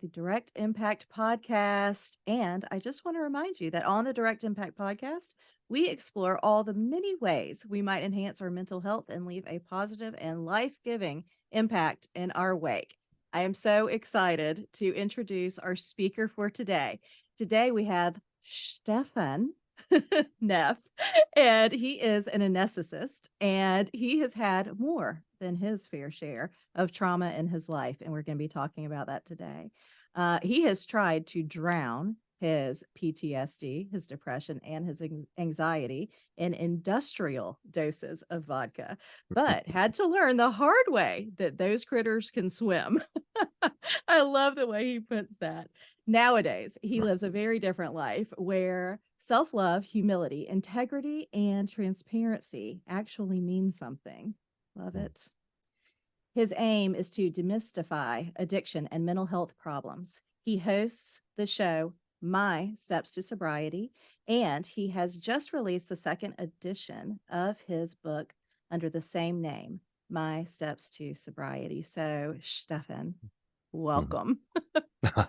Direct Impact Podcast. And I just want to remind you that on the Direct Impact Podcast, we explore all the many ways we might enhance our mental health and leave a positive and life-giving impact in our wake. I am so excited to introduce our speaker for today. Today we have Stephan Neff, and he is an anesthetist, and he has had more than his fair share of trauma in his life, and we're going to be talking about that today. He has tried to drown his PTSD, his depression, and his anxiety in industrial doses of vodka, but had to learn the hard way that those critters can swim. I love the way he puts that. Nowadays, he lives a very different life where self-love, humility, integrity, and transparency actually mean something. Love it. His aim is to demystify addiction and mental health problems. He hosts the show My Steps to Sobriety, and he has just released the second edition of his book under the same name, My Steps to Sobriety. So, Stephan, welcome.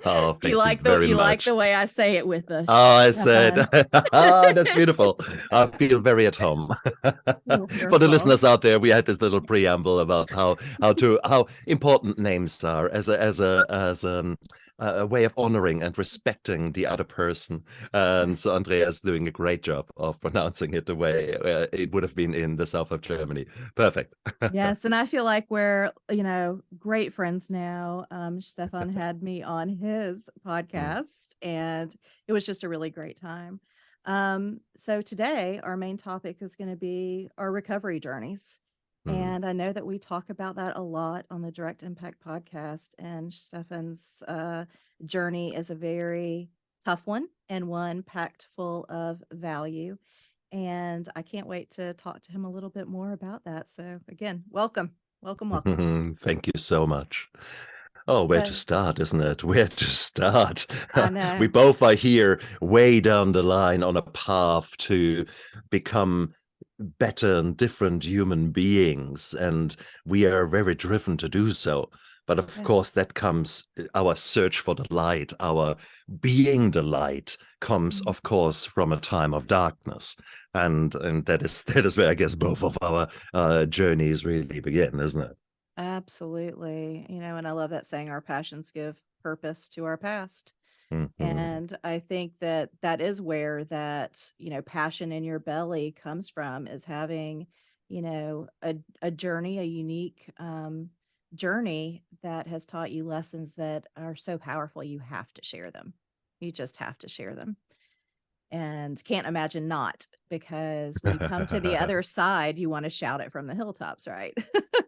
Oh, thank you like very you much. like the way I say it with the I said, oh, that's beautiful. I feel very at home. For the listeners out there, we had this little preamble about how important names are as a way of honoring and respecting the other person. And so Andrea is doing a great job of pronouncing it the way it would have been in the south of Germany. Perfect. Yes, and I feel like we're, great friends now. Stephan had me on his podcast, and it was just a really great time. So today, our main topic is going to be our recovery journeys. And I know that we talk about that a lot on the Direct Impact podcast. And Stephan's journey is a very tough one and one packed full of value. And I can't wait to talk to him a little bit more about that. So again, welcome. Thank you so much. Oh, where to start, isn't it? Where to start? I know. We both are here way down the line on a path to become better and different human beings, and we are very driven to do so. But of course, that comes, our search for the light, our being the light comes, of course, from a time of darkness. And that is where I guess both of our journeys really begin, isn't it? Absolutely. And I love that saying, our passions give purpose to our past. And I think that that is where that, passion in your belly comes from, is having, a journey, a unique journey that has taught you lessons that are so powerful. You have to share them. You just have to share them. And can't imagine not, because when you come to the other side, you want to shout it from the hilltops, right?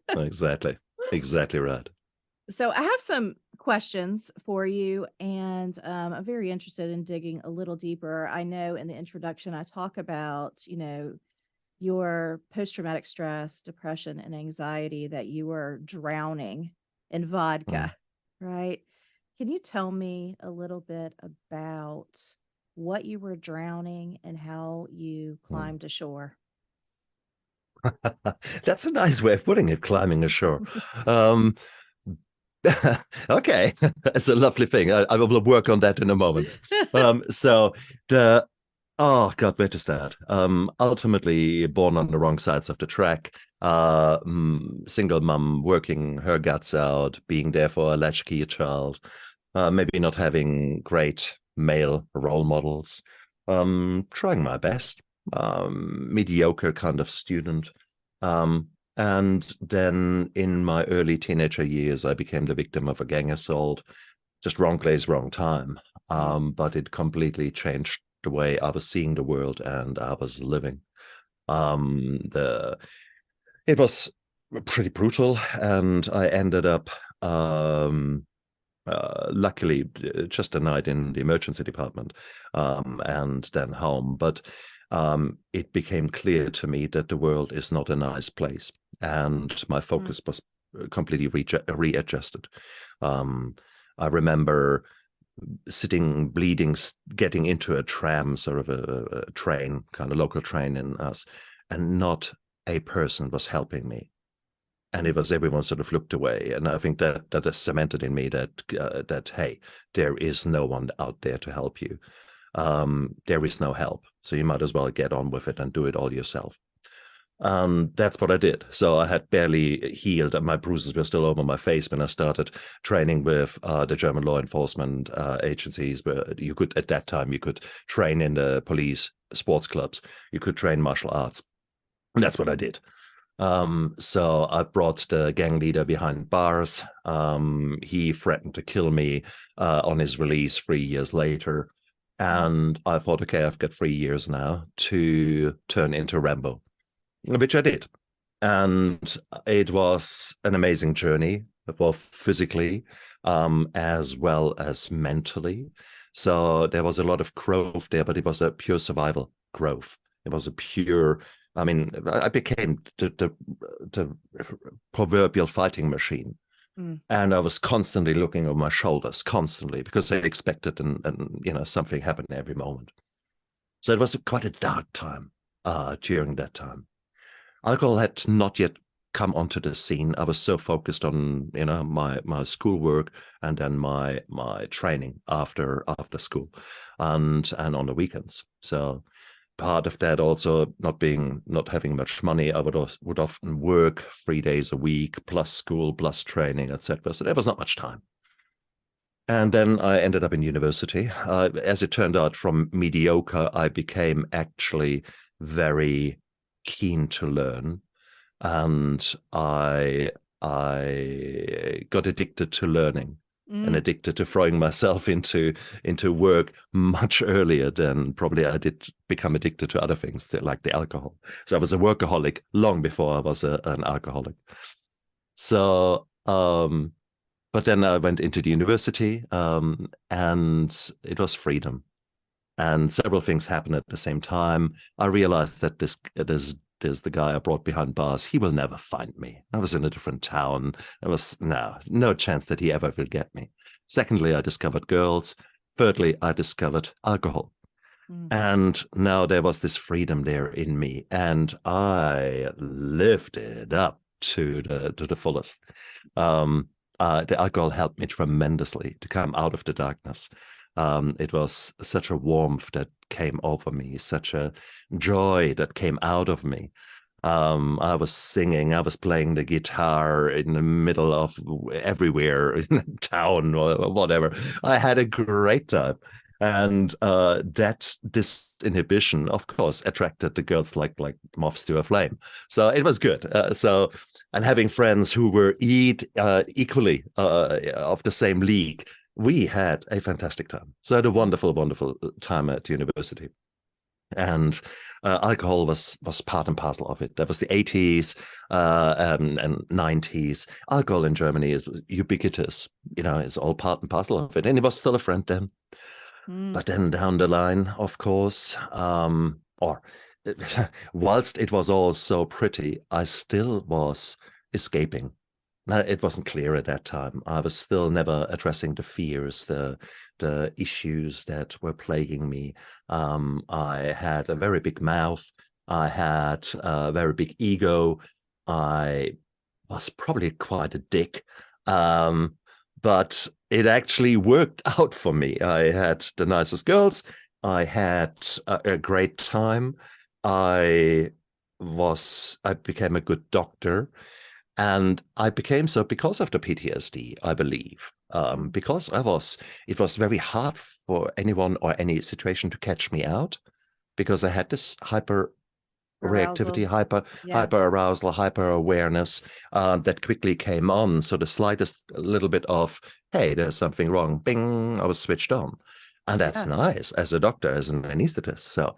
Exactly right. So I have some questions for you, and I'm very interested in digging a little deeper. I know in the introduction, I talk about, your post-traumatic stress, depression, and anxiety, that you were drowning in vodka, right? Can you tell me a little bit about what you were drowning and how you climbed ashore? That's a nice way of putting it, climbing ashore. Okay, that's a lovely thing. I will work on that in a moment. Oh God, where to start? Ultimately born on the wrong sides of the track. Single mom working her guts out, being there for a latchkey child, maybe not having great male role models. Trying my best. Mediocre kind of student. And then in my early teenager years, I became the victim of a gang assault. Just wrong place, wrong time. But it completely changed the way I was seeing the world and I was living. It was pretty brutal, and I ended up luckily just a night in the emergency department, and then home. But it became clear to me that the world is not a nice place, and my focus was completely readjusted. I remember sitting bleeding, getting into a tram, sort of a train, kind of local train in us, and not a person was helping me. And it was everyone sort of looked away, and I think that has cemented in me that hey, there is no one out there to help you. There is no help, so you might as well get on with it and do it all yourself. That's what I did. So I had barely healed, and my bruises were still over my face when I started training with the German law enforcement agencies. Where you could, at that time, you could train in the police sports clubs. You could train martial arts. And that's what I did. So I brought the gang leader behind bars. He threatened to kill me on his release 3 years later. And I thought, okay, I've got 3 years now to turn into Rambo, which I did. And it was an amazing journey, both physically as well as mentally. So there was a lot of growth there, but it was a pure survival growth. It was a pure, I mean, I became the proverbial fighting machine. And I was constantly looking over my shoulders, constantly, because I expected and something happened every moment. So it was quite a dark time during that time. Alcohol had not yet come onto the scene. I was so focused on my schoolwork and then my training after school and on the weekends. So part of that also not having much money, I would often work 3 days a week plus school plus training, etc. So there was not much time. And then I ended up in university. As it turned out, from mediocre, I became actually very keen to learn, and I got addicted to learning and addicted to throwing myself into work much earlier than probably I did become addicted to other things like the alcohol. So I was a workaholic long before I was an alcoholic. So but then I went into the university, and it was freedom. And several things happened at the same time. I realized that there's the guy I brought behind bars. He will never find me. I was in a different town. There was no chance that he ever will get me. Secondly, I discovered girls. Thirdly, I discovered alcohol. And now there was this freedom there in me, and I lived it up to the fullest. The alcohol helped me tremendously to come out of the darkness. It was such a warmth that came over me, such a joy that came out of me. I was singing, I was playing the guitar in the middle of everywhere in town or whatever. I had a great time. And that disinhibition, of course, attracted the girls like moths to a flame. So it was good. And having friends who were equally of the same league, we had a fantastic time. So I had a wonderful, wonderful time at university. And alcohol was part and parcel of it. That was the 80s and 90s. Alcohol in Germany is ubiquitous. It's all part and parcel of it. And it was still a friend then. But then down the line, of course, whilst it was all so pretty, I still was escaping. Now, it wasn't clear at that time. I was still never addressing the fears, the issues that were plaguing me. I had a very big mouth. I had a very big ego. I was probably quite a dick. But it actually worked out for me. I had the nicest girls. I had a great time. I became a good doctor. And I became so because of the PTSD, I believe. Because it was very hard for anyone or any situation to catch me out, because I had this hyper reactivity, hyper arousal, hyper awareness that quickly came on. So the slightest little bit of, hey, there's something wrong, bing, I was switched on. And that's nice as a doctor, as an anesthetist. So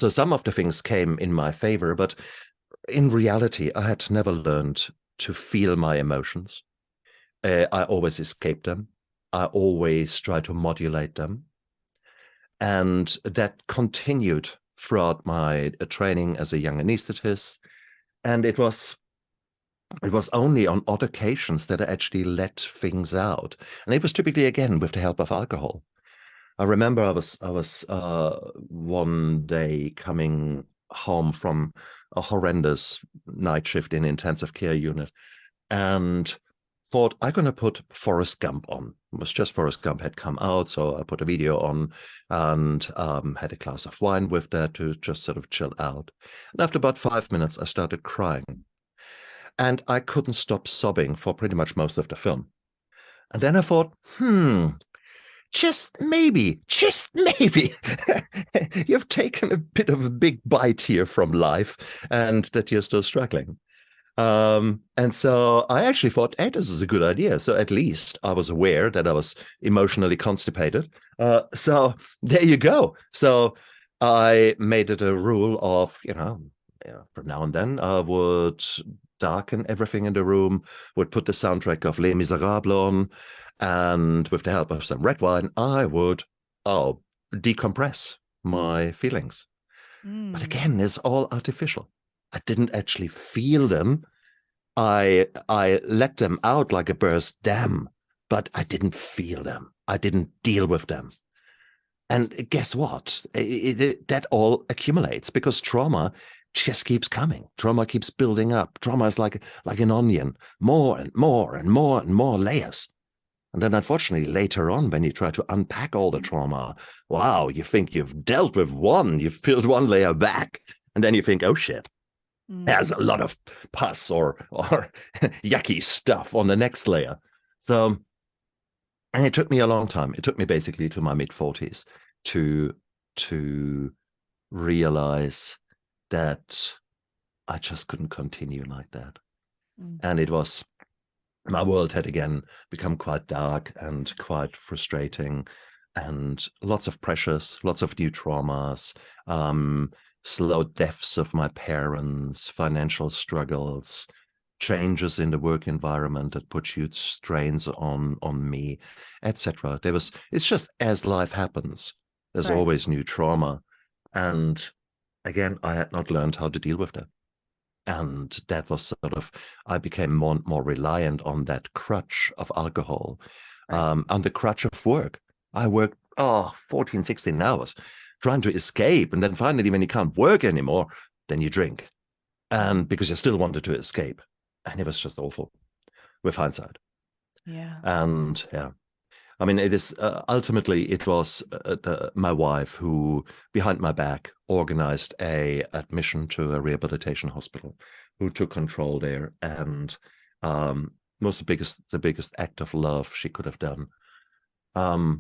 some of the things came in my favor, but in reality, I had never learned to feel my emotions. I always escaped them. I always tried to modulate them. And that continued throughout my training as a young anesthetist. And it was only on odd occasions that I actually let things out. And it was typically, again, with the help of alcohol. I remember I was one day coming home from a horrendous night shift in intensive care unit, and thought I'm going to put Forrest Gump on. It was just Forrest Gump had come out, so I put a video on and had a glass of wine with that to just sort of chill out. And after about 5 minutes, I started crying. And I couldn't stop sobbing for pretty much most of the film. And then I thought, just maybe, you've taken a bit of a big bite here from life and that you're still struggling. And so I actually thought, hey, this is a good idea. So at least I was aware that I was emotionally constipated. So there you go. So I made it a rule of, from now and then I would darken everything in the room, would put the soundtrack of Les Miserables on, and with the help of some red wine, I would decompress my feelings. But again, it's all artificial. I didn't actually feel them. I let them out like a burst dam, but I didn't feel them. I didn't deal with them. And guess what? That all accumulates because trauma just keeps coming. Trauma keeps building up. Trauma is like an onion, more and more and more and more layers. And then unfortunately, later on, when you try to unpack all the trauma, wow, you think you've dealt with one, you've peeled one layer back. And then you think, oh shit, there's a lot of pus or yucky stuff on the next layer. So, and it took me a long time. It took me basically to my mid-40s to realize that I just couldn't continue like that. And it was, my world had again become quite dark and quite frustrating, and lots of pressures, lots of new traumas, slow deaths of my parents, financial struggles, changes in the work environment that put huge strains on me, etc. It's just as life happens, there's always new trauma. And again, I had not learned how to deal with that. And that was sort of, I became more and more reliant on that crutch of alcohol, on the crutch of work. I worked 14, 16 hours trying to escape. And then finally, when you can't work anymore, then you drink. And because you still wanted to escape. And it was just awful with hindsight. Yeah. And yeah, I mean, it is ultimately, it was my wife who, behind my back, organized a admission to a rehabilitation hospital, who took control there, and was the biggest act of love she could have done.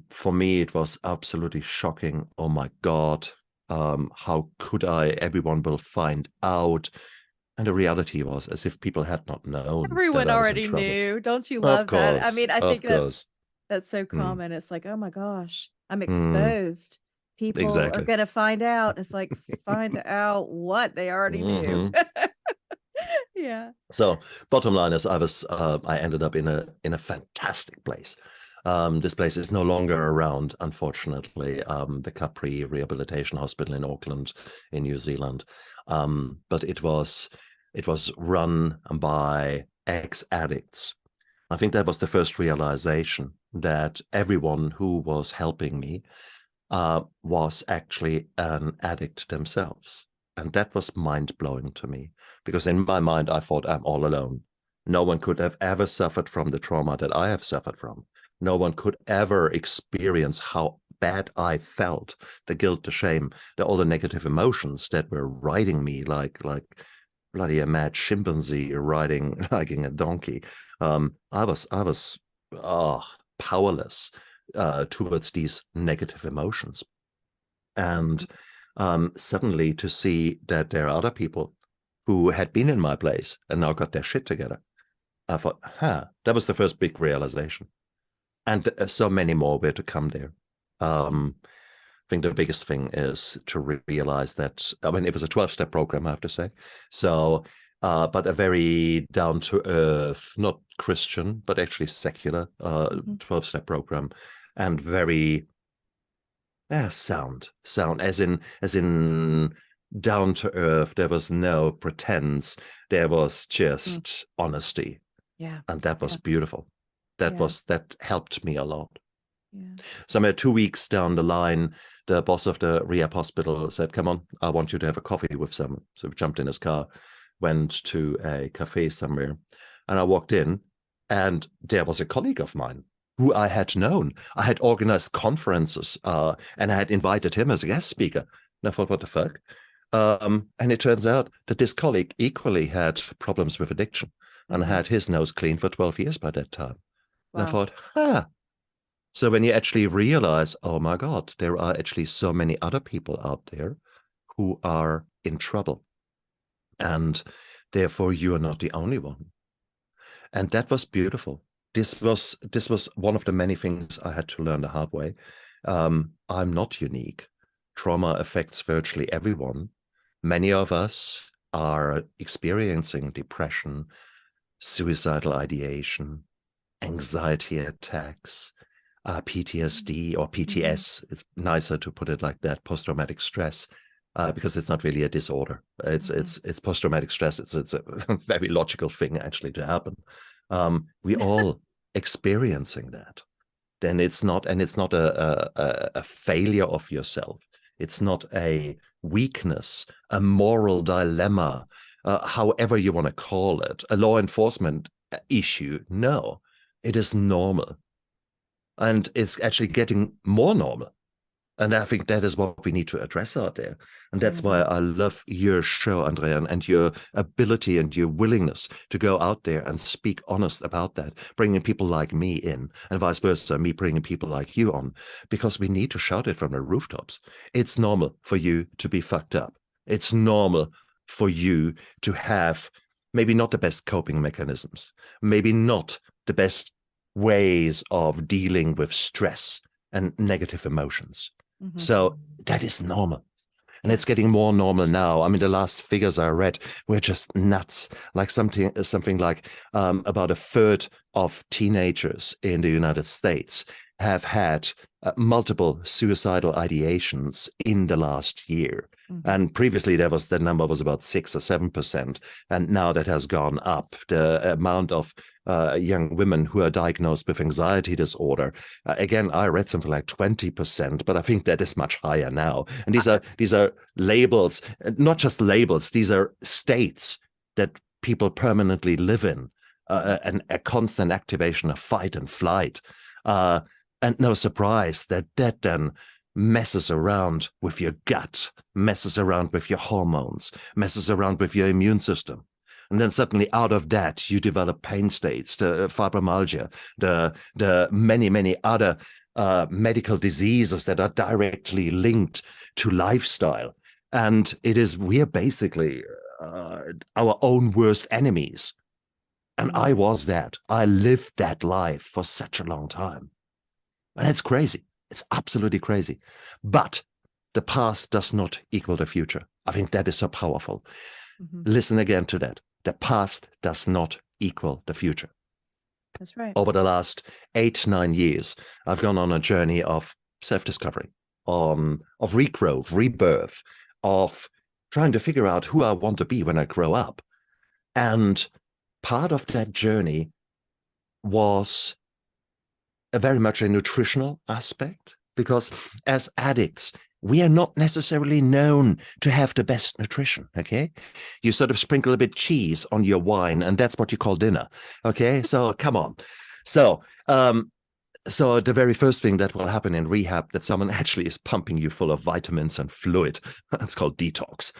For me, it was absolutely shocking. Oh my God, how could I? Everyone will find out. And the reality was, as if people had not known. Everyone already knew. Don't you love that? I mean, I think that's so common. It's like, oh my gosh, I'm exposed. People are going to find out. It's like, find out what they already knew. Yeah. So bottom line is I ended up in a fantastic place. This place is no longer around, unfortunately, the Capri Rehabilitation Hospital in Auckland in New Zealand. But it was run by ex-addicts. I think that was the first realization that everyone who was helping me was actually an addict themselves. And that was mind-blowing to me, because in my mind, I thought I'm all alone. No one could have ever suffered from the trauma that I have suffered from. No one could ever experience how bad I felt, the guilt, the shame, all the negative emotions that were riding me like bloody a mad chimpanzee riding a donkey. I was powerless towards these negative emotions. And suddenly to see that there are other people who had been in my place and now got their shit together, I thought, that was the first big realization. And so many more were to come there. I think the biggest thing is to realize that, I mean, it was a 12-step program, I have to say. So, but a very down-to-earth, not Christian, but actually secular 12-step program, and very sound, as in down to earth. There was no pretense. There was just honesty. Yeah. And that was beautiful. That helped me a lot. Yeah. Somewhere 2 weeks down the line, the boss of the rehab hospital said, "Come on, I want you to have a coffee with someone." So we jumped in his car, went to a cafe somewhere, and I walked in, and there was a colleague of mine who I had known. I had organized conferences, and I had invited him as a guest speaker. And I thought, what the fuck? And it turns out that this colleague equally had problems with addiction and had his nose clean for 12 years by that time. And I Wow. thought, So when you actually realize, oh my God, there are actually so many other people out there who are in trouble. And therefore you are not the only one. And that was beautiful. This was one of the many things I had to learn the hard way. I'm not unique. Trauma affects virtually everyone. Many of us are experiencing depression, suicidal ideation, anxiety attacks, PTSD or PTS. It's nicer to put it like that, post-traumatic stress, because it's not really a disorder. It's post-traumatic stress. It's a very logical thing actually to happen. We all experiencing that. Then it's not a failure of yourself. It's not a weakness, a moral dilemma, however you want to call it, a law enforcement issue. No, it is normal. And it's actually getting more normal. And I think that is what we need to address out there. And that's why I love your show, Andrea, and your ability and your willingness to go out there and speak honest about that, bringing people like me in, and vice versa, me bringing people like you on, because we need to shout it from the rooftops. It's normal for you to be fucked up. It's normal for you to have maybe not the best coping mechanisms, maybe not the best ways of dealing with stress and negative emotions. So that is normal. And it's getting more normal now. I mean, the last figures I read were just nuts. Like something like about a third of teenagers in the United States have had multiple suicidal ideations in the last year. And previously the number was about 6 or 7%. And now that has gone up. The amount of young women who are diagnosed with anxiety disorder, again, I read something like 20%, but I think that is much higher now. And these are labels, not just labels, these are states that people permanently live in, and a constant activation of fight and flight. And no surprise that then messes around with your gut, messes around with your hormones, messes around with your immune system. And then suddenly out of that, you develop pain states, the fibromyalgia, the many, many other medical diseases that are directly linked to lifestyle. And we're basically our own worst enemies. And I was that. I lived that life for such a long time. And it's crazy. It's absolutely crazy. But the past does not equal the future. I think that is so powerful. Listen again to that. The past does not equal the future. That's right. Over the last 8-9 years, I've gone on a journey of self-discovery, of regrowth, rebirth, of trying to figure out who I want to be when I grow up. And part of that journey was very much a nutritional aspect, because as addicts, we are not necessarily known to have the best nutrition, okay? You sort of sprinkle a bit cheese on your wine, and that's what you call dinner, okay? So come on. So the very first thing that will happen in rehab, that someone actually is pumping you full of vitamins and fluid. It's called detox.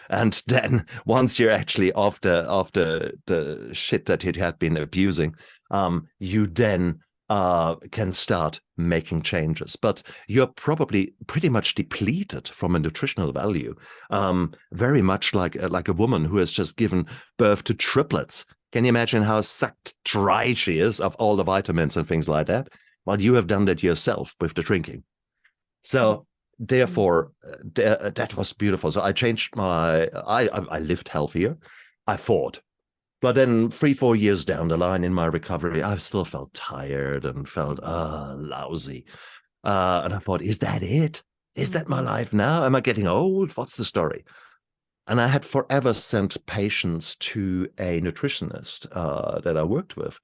And then once you're actually off the shit that you had been abusing, you then can start making changes. But you're probably pretty much depleted from a nutritional value, very much like a woman who has just given birth to triplets. Can you imagine how sucked dry she is of all the vitamins and things like that? Well, you have done that yourself with the drinking. So therefore, that was beautiful. So I changed I lived healthier. I fought. But then 3-4 years down the line in my recovery, I still felt tired and felt lousy. And I thought, is that it? Is that my life now? Am I getting old? What's the story? And I had forever sent patients to a nutritionist that I worked with.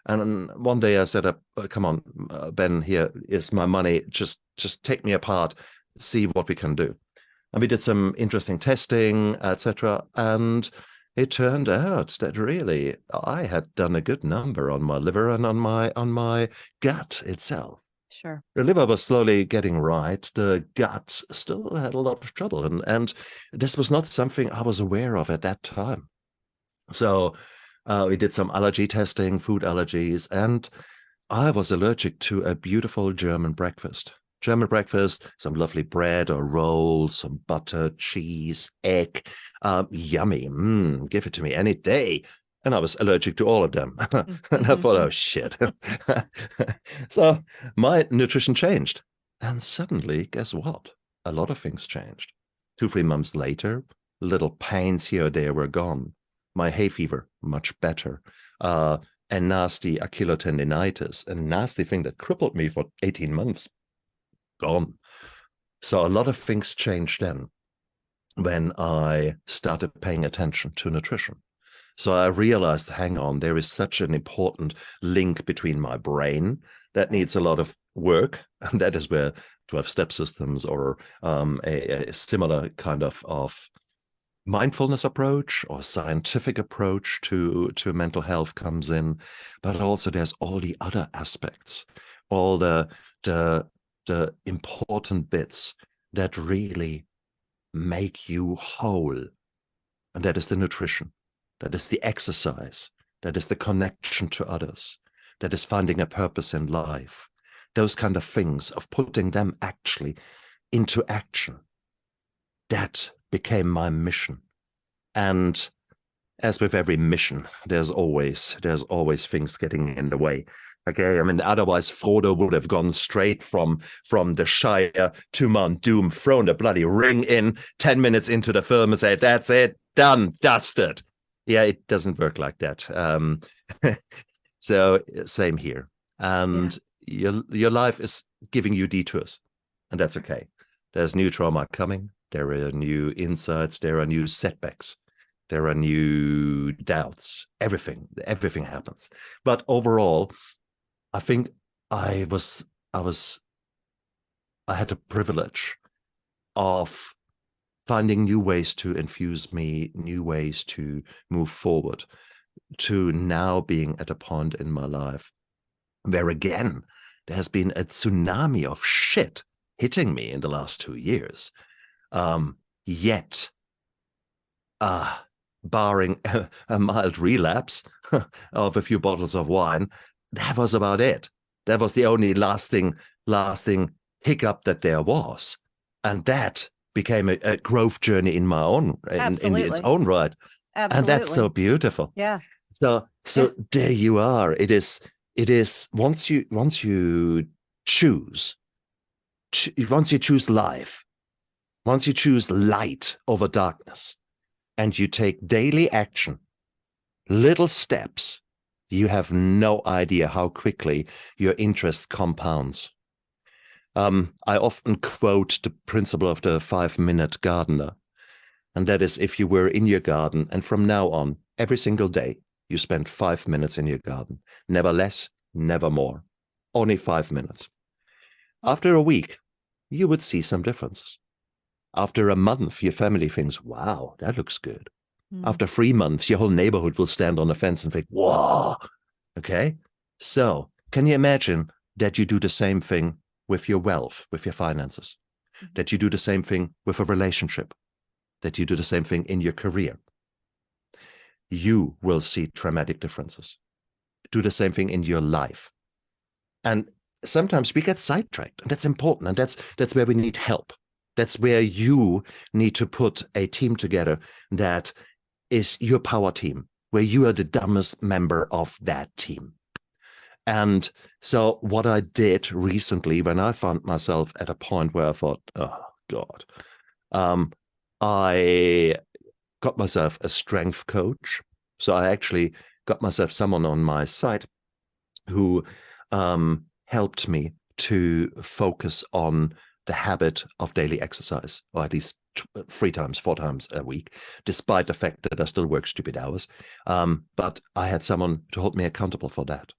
And one day I said, come on, Ben, here is my money. Just take me apart, see what we can do. And we did some interesting testing, etc. And it turned out that really I had done a good number on my liver and on my gut itself. Sure. The liver was slowly getting right. The gut still had a lot of trouble. And this was not something I was aware of at that time. So we did some allergy testing, food allergies, and I was allergic to a beautiful German breakfast. German breakfast, some lovely bread or roll, some butter, cheese, egg. Yummy. Give it to me any day. And I was allergic to all of them. And I thought, oh, shit. So my nutrition changed. And suddenly, guess what? A lot of things changed. 2-3 months later, little pains here or there were gone. My hay fever, much better. A nasty achillotendinitis, a nasty thing that crippled me for 18 months, gone. So a lot of things changed then when I started paying attention to nutrition. So I realized, hang on, there is such an important link between my brain that needs a lot of work. And that is where 12-step systems or a similar kind of mindfulness approach or scientific approach to mental health comes in. But also there's all the other aspects, all the important bits that really make you whole. And that is the nutrition. That is the exercise. That is the connection to others. That is finding a purpose in life. Those kind of things, of putting them actually into action. That became my mission. And as with every mission, there's always things getting in the way. Okay, I mean, otherwise Frodo would have gone straight from the Shire to Mount Doom, thrown the bloody ring in 10 minutes into the film and said, that's it, done, dusted. Yeah, it doesn't work like that. So same here. And your life is giving you detours, and that's okay. There's new trauma coming. There are new insights. There are new setbacks. There are new doubts. Everything happens. But overall, I think I had the privilege of finding new ways to infuse me, new ways to move forward, to now being at a point in my life where, again, there has been a tsunami of shit hitting me in the last 2 years. Yet, barring a mild relapse of a few bottles of wine, that was about it. That was the only lasting hiccup that there was. And that became a growth journey in my own, in its own right. Absolutely. And that's so beautiful. Yeah. So there you are. It is once you choose life, once you choose light over darkness, and you take daily action, little steps, you have no idea how quickly your interest compounds. I often quote the principle of the 5-minute gardener. And that is, if you were in your garden and from now on, every single day, you spend 5 minutes in your garden, never less, never more, only 5 minutes. After a week, you would see some differences. After a month, your family thinks, wow, that looks good. After 3 months, your whole neighborhood will stand on a fence and think, whoa. Okay. So can you imagine that you do the same thing with your wealth, with your finances, that you do the same thing with a relationship, that you do the same thing in your career? You will see dramatic differences. Do the same thing in your life. And sometimes we get sidetracked, and that's important. And that's where we need help. That's where you need to put a team together that is your power team, where you are the dumbest member of that team. And so what I did recently, when I found myself at a point where I thought, oh, God, I got myself a strength coach. So I actually got myself someone on my side who helped me to focus on the habit of daily exercise, or at least 3 times, 4 times a week, despite the fact that I still work stupid hours. But I had someone to hold me accountable for that.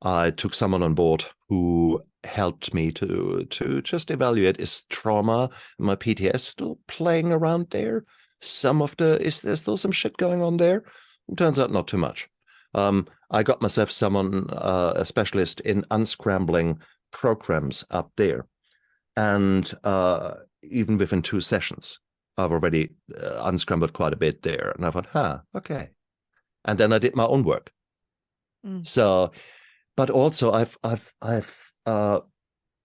I took someone on board who helped me to just evaluate, is trauma, my PTSD still playing around there? Is there still some shit going on there? It turns out not too much. I got myself someone, a specialist in unscrambling programs up there. And even within 2 sessions, I've already unscrambled quite a bit there. And I thought, okay. And then I did my own work. Mm. So, but also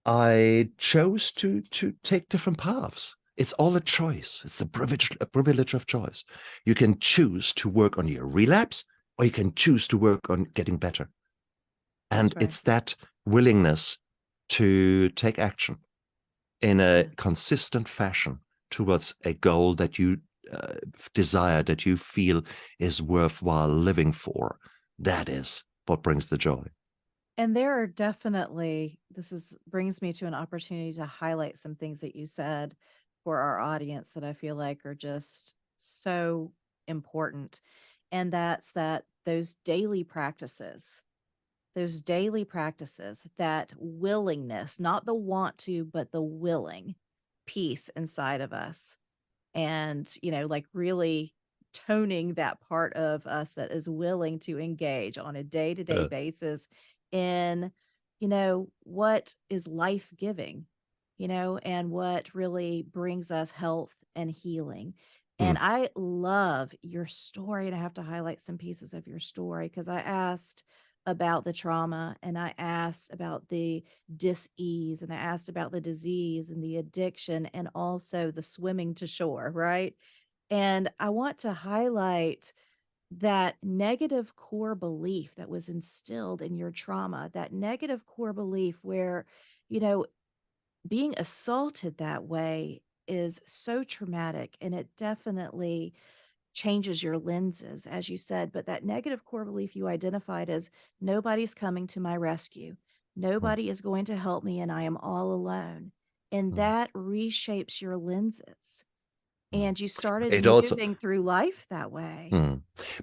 I chose to take different paths. It's all a choice. It's a privilege of choice. You can choose to work on your relapse, or you can choose to work on getting better. And That's right. it's that willingness to take action in a consistent fashion towards a goal that you desire, that you feel is worthwhile living for. That is what brings the joy. And there are definitely, brings me to an opportunity to highlight some things that you said for our audience that I feel like are just so important. And that's that those daily practices, that willingness, not the want to, but the willing piece inside of us. And, like really toning that part of us that is willing to engage on a day-to-day basis in, what is life giving, and what really brings us health and healing. And I love your story, and I have to highlight some pieces of your story because I asked about the trauma, and I asked about the dis-ease, and I asked about the disease and the addiction, and also the swimming to shore, right? And I want to highlight that negative core belief that was instilled in your trauma, that negative core belief where, you know, being assaulted that way is so traumatic, and it definitely changes your lenses, as you said. But that negative core belief you identified as nobody's coming to my rescue, nobody is going to help me, and I am all alone. And that reshapes your lenses. And you started It also, moving through life that way.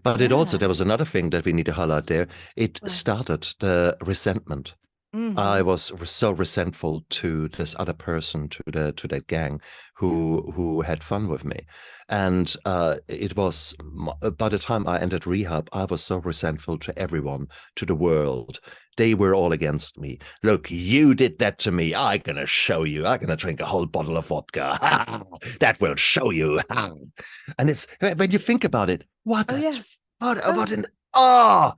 but it also, Yeah. there was another thing that we need to highlight there. It Well, started the resentment. I mhm. was so resentful to this other person, to that gang who had fun with me, and it was by the time I entered rehab, I was so resentful to everyone, to the world. They were all against me. Look, you did that to me. I'm gonna show you. I'm gonna drink a whole bottle of vodka. That will show you. And it's when you think about it, what Oh, a yeah. what Oh, an oh.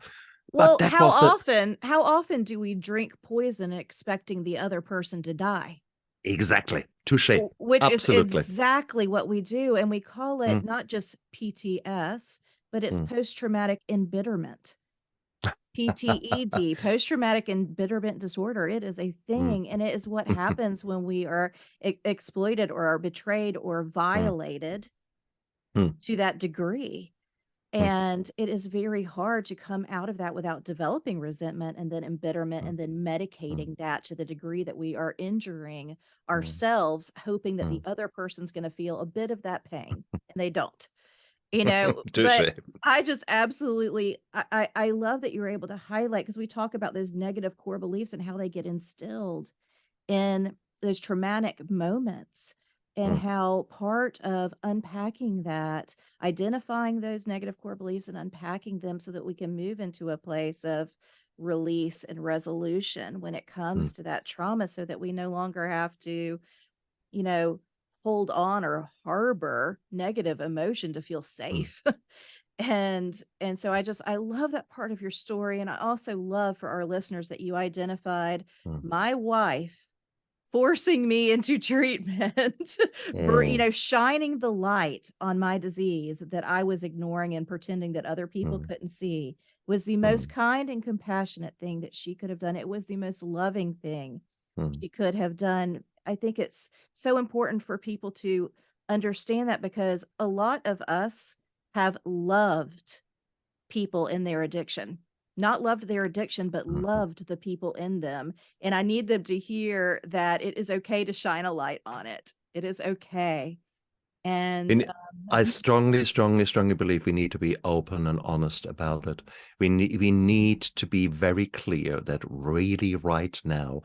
But well, that was the how often do we drink poison expecting the other person to die? exactly touche. Which is Absolutely. exactly what we do, and we call it Mm, not just PTS, but it's mm, post-traumatic embitterment. PTED, post-traumatic embitterment disorder. It is a mm, thing, and it is what happens when we are exploited or are betrayed or mm, violated mm, to that degree. mm, And it is very hard to come out of that without developing resentment and then embitterment mm, and then mm, medicating that to the degree that we are injuring mm, ourselves, hoping that the mm. other person's going to feel a bit of that pain, and they don't, but Touche. I just absolutely, I love that you're able to highlight because we talk about those negative core beliefs and how they get instilled in those traumatic moments, and Mm, how part of unpacking that, identifying those negative core beliefs and unpacking them so that we can move into a place of release and resolution when it mm, comes to that trauma, so that we no longer have to, you know, hold on or harbor negative emotion to feel mm, safe. And so I love that part of your story, and I also love for our listeners that you identified mm, my wife forcing me into treatment, mm, shining the light on my disease that I was ignoring and pretending that other people mm, couldn't see was the most mm, kind and compassionate thing that she could have done. It was the most loving thing mm, she could have done. I think it's so important for people to understand that, because a lot of us have loved people in their addiction. Not loved their addiction, but mhm, loved the people in them. And I need them to hear that it is okay to shine a light on it. It is okay. And And I strongly believe we need to be open and honest about it. We need to be very clear that really right now,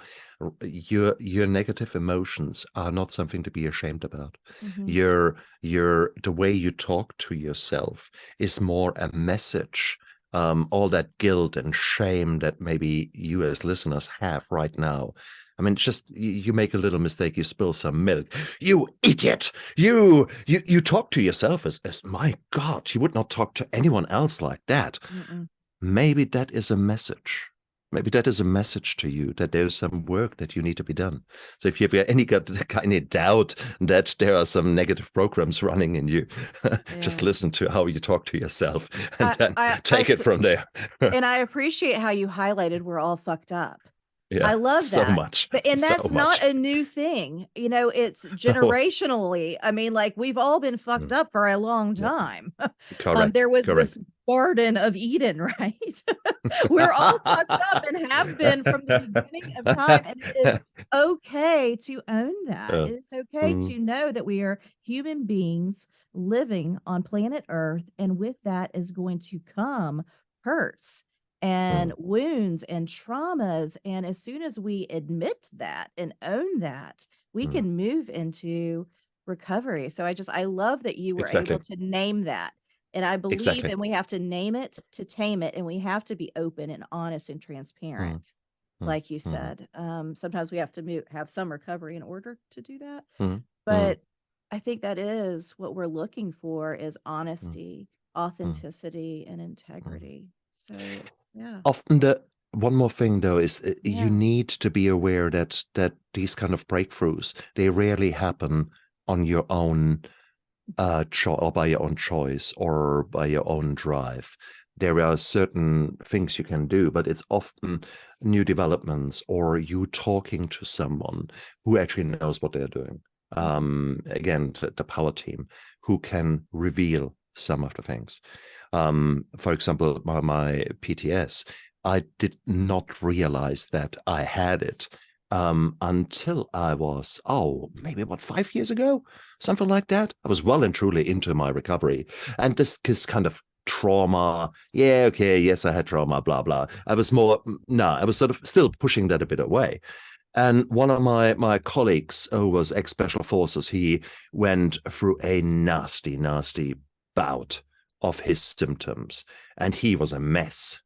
your negative emotions are not something to be ashamed about. Mhm. Your the way you talk to yourself is more a message. All that guilt and shame that maybe you as listeners have right now. I mean, just you make a little mistake, you spill some milk. You idiot! You talk to yourself as my God, you would not talk to anyone else like that. Mm-mm. Maybe that is a message. Maybe that is a message to you that there's some work that you need to be done. So if you've got any kind of doubt that there are some negative programs running in you, just Yeah. listen to how you talk to yourself and I, then I, I, take it s- from there. and I appreciate how you highlighted we're all fucked up. I Yeah, love so that. much, And so that's not much. a new thing. It's Oh, generationally. I mean, like we've all been fucked mm, up for a long yeah, time. correct, There was correct. this Garden of Eden, right? We're all fucked up and have been from the beginning of time. And it is okay to own that. Uh, It's okay mm, to know that we are human beings living on planet Earth. And with that is going to come hurts and mm, wounds and traumas. And as soon as we admit that and own that, we mm. can move into recovery. So I love that you were able Exactly, to name that. And I believe, exactly. and we have to name it to tame it, and we have to be open and honest and Mm, transparent, mm, like you mm, said. Sometimes we have to have some recovery in order to do that. mm, mm, But I think that is what we're looking for is mm, honesty, mm, authenticity, and mm. integrity. So yeah, Often the one more thing though is you yeah. need to be aware that these kind of breakthroughs, they rarely happen on your own or by your own choice or by your own drive. There are certain things you can do, but it's often new developments or you talking to someone who actually knows what they're doing. Mhm. Again, the power team who can reveal some of the things. For example, my PTS, I did not realize that I had it until I was, maybe about 5 years ago, something like that. I was well and truly into my recovery. And this kind of trauma, yeah, okay, yes, I had trauma, blah, blah. I was more, no, I was sort of still pushing that a bit away. And one of my colleagues who was ex-special forces, he went through a nasty, nasty bout of his symptoms, and he was a mess.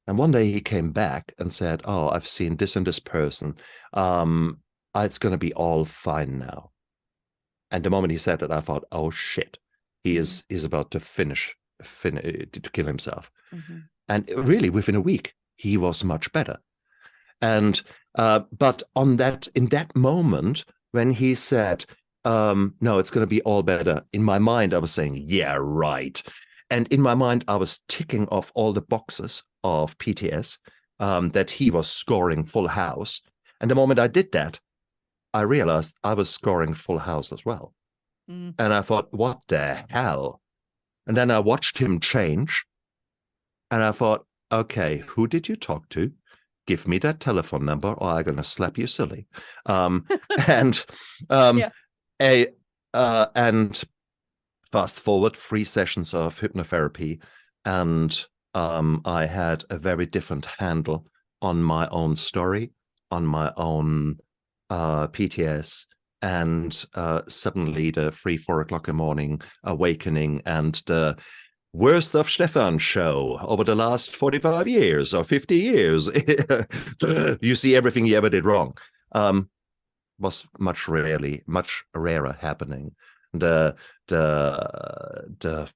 And one day he came back and said, "Oh, I've seen this and this person. Um, it's going to be all fine now." And the moment he said that, I thought, "Oh shit, he Mhm. is about to to kill himself." Mhm. And really, within a week, he was much better. And but in that moment when he said, "No, it's going to be all better," in my mind I was saying, "Yeah, right." And in my mind I was ticking off all the boxes of PTS that he was scoring full house. And the moment I did that, I realized I was scoring full house as well. Mm. And I thought, "What the hell?" And then I watched him change, and I thought, "Okay, who did you talk to? Give me that telephone number or I'm going to slap you silly." Um, and um, Yeah. a and fast forward 3 sessions of hypnotherapy, and I had a very different handle on my own story, on my own PTS, and suddenly the 3, 4 o'clock in the morning awakening and the worst of Stephan show over the last 45 years or 50 years. You see everything you ever did wrong. Was much rarer happening. The the the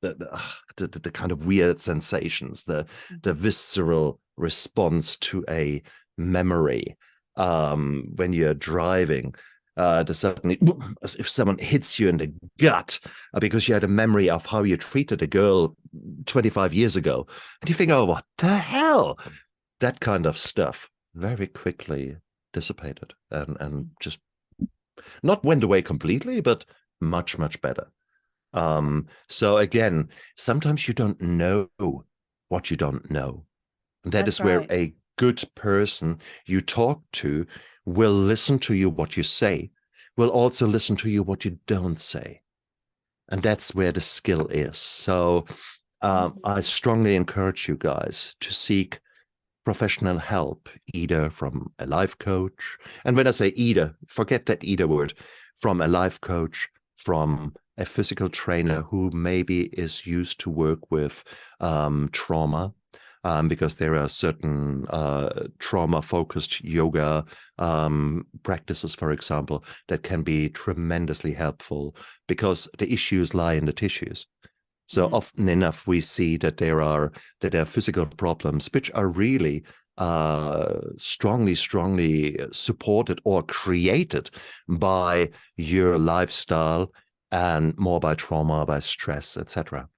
the kind of weird sensations, the Mhm. visceral response to a memory when you're driving. The suddenly, as if someone hits you in the gut because you had a memory of how you treated a girl 25 years ago. And you think, "Oh, what the hell?" That kind of stuff very quickly dissipated and just not went away completely, but much, much better. So again, sometimes you don't know what you don't know. And that That's is where right. a good person you talk to will listen to you what you say, will also listen to you what you don't say. And that's where the skill is. So I Mhm. strongly encourage you guys to seek professional help, either from a life coach. And when I say either, forget that either word, from a life coach, from a physical trainer who maybe is used to work with trauma. Because there are certain trauma-focused yoga practices, for example, that can be tremendously helpful because the issues lie in the tissues. So Mm. often enough, we see that there are physical problems which are really strongly supported or created by your lifestyle and more by trauma, by stress, etc.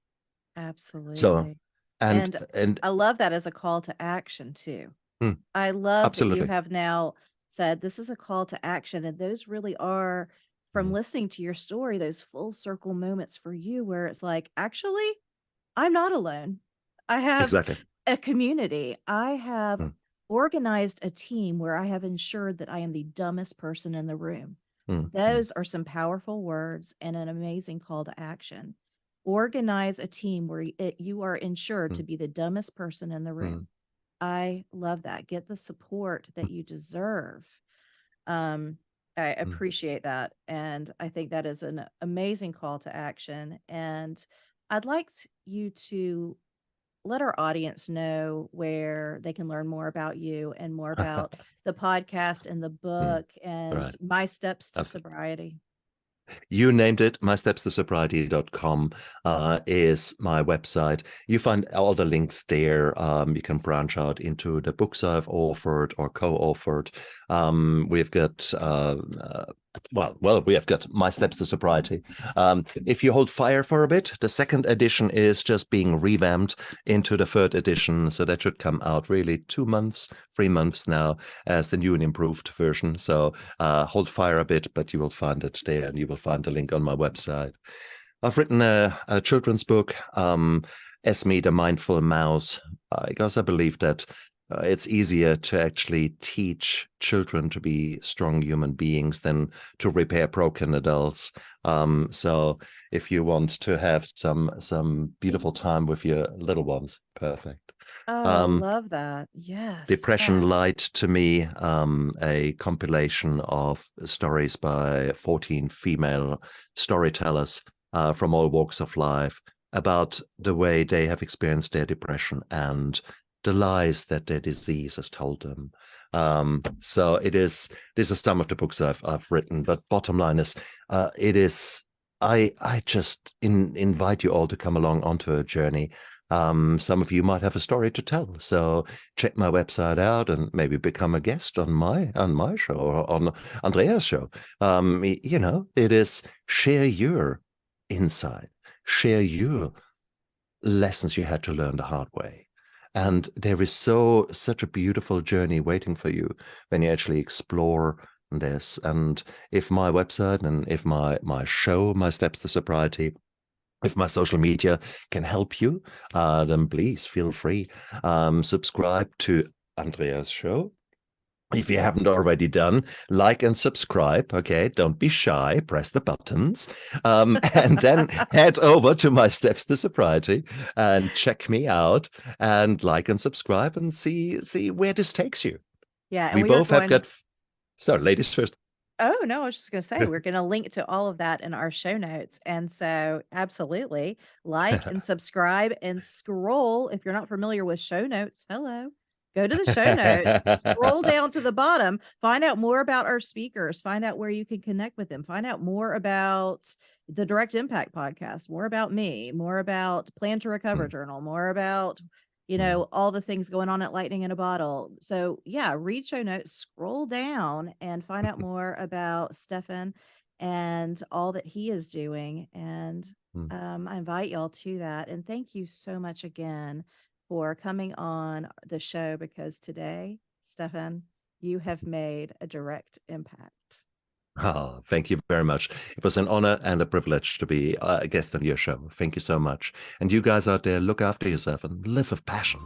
So, Absolutely. and And and I love that as a call to action too. mm, I love that you absolutely. have now said this is a call to action. And those really are, from Mm, listening to your story, those full circle moments for you where it's like, actually, I'm not alone. I have exactly. a community. I have Mm, organized a team where I have ensured that I am the dumbest person in the room. mm, mm, Those are some powerful words and an amazing call to action. Organize a team where you are ensured mm, to be the dumbest person in the mm, room. I love that. Get the support mm, that you deserve. Um, I mm. appreciate that. And I think that is an amazing call to action. And I'd like you to let our audience know where they can learn more about you and more about the podcast and the Mm, book and right. My Steps to Absolutely. Sobriety. You named it. MyStepsToSobriety.com is my website. You find all the links there. You can branch out into the books I've authored or co-authored. We've got we have got My Steps to Sobriety. If you hold fire for a bit, the second edition is just being revamped into the third edition, so that should come out really 2 months, 3 months now as the new and improved version. So hold fire a bit, but you will find it there, and you will find the link on my website. I've written a children's book, Esme the Mindful Mouse, because I believe that it's easier to actually teach children to be strong human beings than to repair broken adults. So if you want to have some beautiful time with your little ones, perfect. Oh, I Um, love that. Yes, Depression yes. Light to me, a compilation of stories by 14 female storytellers from all walks of life about the way they have experienced their depression and the lies that their disease has told them. So these are some of the books I've written, but bottom line is, it is, I just invite you all to come along onto a journey. Some of you might have a story to tell, so check my website out and maybe become a guest on my show or on Andrea's show. It is share your insight, share your lessons you had to learn the hard way. And there is such a beautiful journey waiting for you when you actually explore this. And if my website and if my show, My Steps to Sobriety, if my social media can help you, then please feel free. Subscribe to Andrea's show. If you haven't already done, like and subscribe. Okay, don't be shy. Press the buttons, and then head over to My Steps to Sobriety and check me out. And like and subscribe and see where this takes you. Yeah, and We we are both have going. got. So, ladies first. Oh, no, I was just gonna say, we're gonna link to all of that in our show notes, and so, absolutely, like and subscribe and scroll if you're not familiar with show notes, hello. Go to the show notes, scroll down to the bottom, find out more about our speakers, find out where you can connect with them, find out more about the Direct Impact Podcast, more about me, more about Plan to Recover Mm, Journal, more about mm, all the things going on at Lightning in a Bottle. So, yeah, read show notes, scroll down and find out more about Stephan and all that he is doing. And mm. I invite y'all to that. And thank you so much again for coming on the show because today, Stephan, you have made a direct impact. Oh, thank you very much. It was an honor and a privilege to be a guest on your show. Thank you so much. And you guys out there, look after yourself and live with passion.